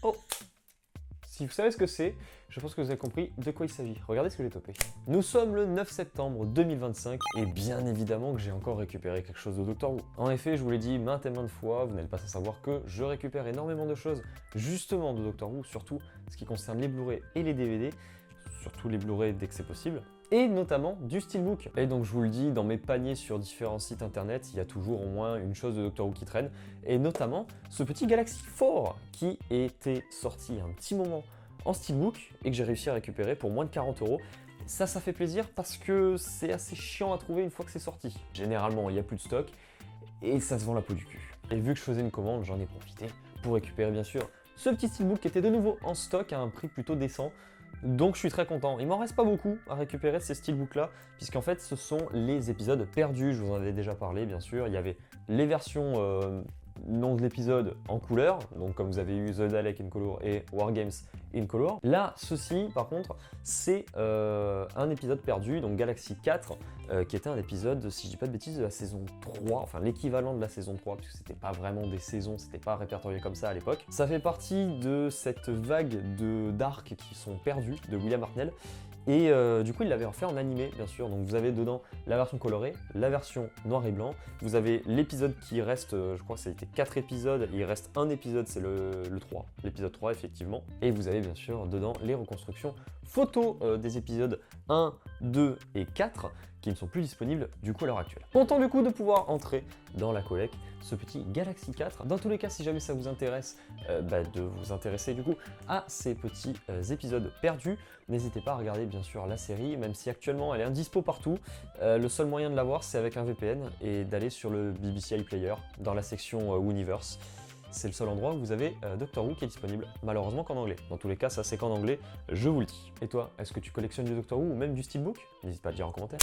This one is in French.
Oh! Si vous savez ce que c'est, je pense que vous avez compris de quoi il s'agit. Regardez ce que j'ai topé. Nous sommes le 9 septembre 2025 et bien évidemment que j'ai encore récupéré quelque chose de Doctor Who. En effet, je vous l'ai dit maintes et maintes fois, vous n'êtes pas sans savoir que je récupère énormément de choses justement de Doctor Who, surtout ce qui concerne les Blu-ray et les DVD, surtout les Blu-ray dès que c'est possible, et notamment du Steelbook. Et donc je vous le dis, dans mes paniers sur différents sites internet, il y a toujours au moins une chose de Doctor Who qui traîne, et notamment ce petit Galaxy 4 qui était sorti il y a un petit moment en Steelbook et que j'ai réussi à récupérer pour moins de 40 €. Ça fait plaisir parce que c'est assez chiant à trouver une fois que c'est sorti. Généralement, il n'y a plus de stock et ça se vend la peau du cul. Et vu que je faisais une commande, j'en ai profité pour récupérer bien sûr ce petit Steelbook qui était de nouveau en stock à un prix plutôt décent. Donc je suis très content. Il m'en reste pas beaucoup à récupérer ces steelbooks là, puisqu'en fait ce sont les épisodes perdus. Je vous en avais déjà parlé bien sûr. Il y avait les versions non de l'épisode en couleur, donc comme vous avez eu The Dalek in Color et Wargames in Color. Là, ceci par contre, c'est un épisode perdu, donc Galaxy 4, qui était un épisode, si je dis pas de bêtises, de la saison 3, enfin l'équivalent de la saison 3, puisque c'était pas vraiment des saisons, c'était pas répertorié comme ça à l'époque. Ça fait partie de cette vague d'arcs qui sont perdus de William Hartnell. Et du coup, il l'avait refait en animé, bien sûr. Donc vous avez dedans la version colorée, la version noir et blanc. Vous avez l'épisode qui reste, je crois que ça a été 4 épisodes. Il reste un épisode, c'est le 3, l'épisode 3, effectivement. Et vous avez bien sûr dedans les reconstructions photos des épisodes 1, 2 et 4 qui ne sont plus disponibles du coup à l'heure actuelle. Content du coup de pouvoir entrer dans la collecte ce petit Galaxy 4. Dans tous les cas, si jamais ça vous intéresse, de vous intéresser du coup à ces petits épisodes perdus, n'hésitez pas à regarder bien sûr la série, même si actuellement elle est indispo partout. Le seul moyen de la voir, c'est avec un VPN et d'aller sur le BBC iPlayer dans la section Universe. C'est le seul endroit où vous avez Doctor Who qui est disponible, malheureusement qu'en anglais. Dans tous les cas, ça c'est qu'en anglais, je vous le dis. Et toi, est-ce que tu collectionnes du Doctor Who ou même du Steelbook? N'hésite pas à le dire en commentaire.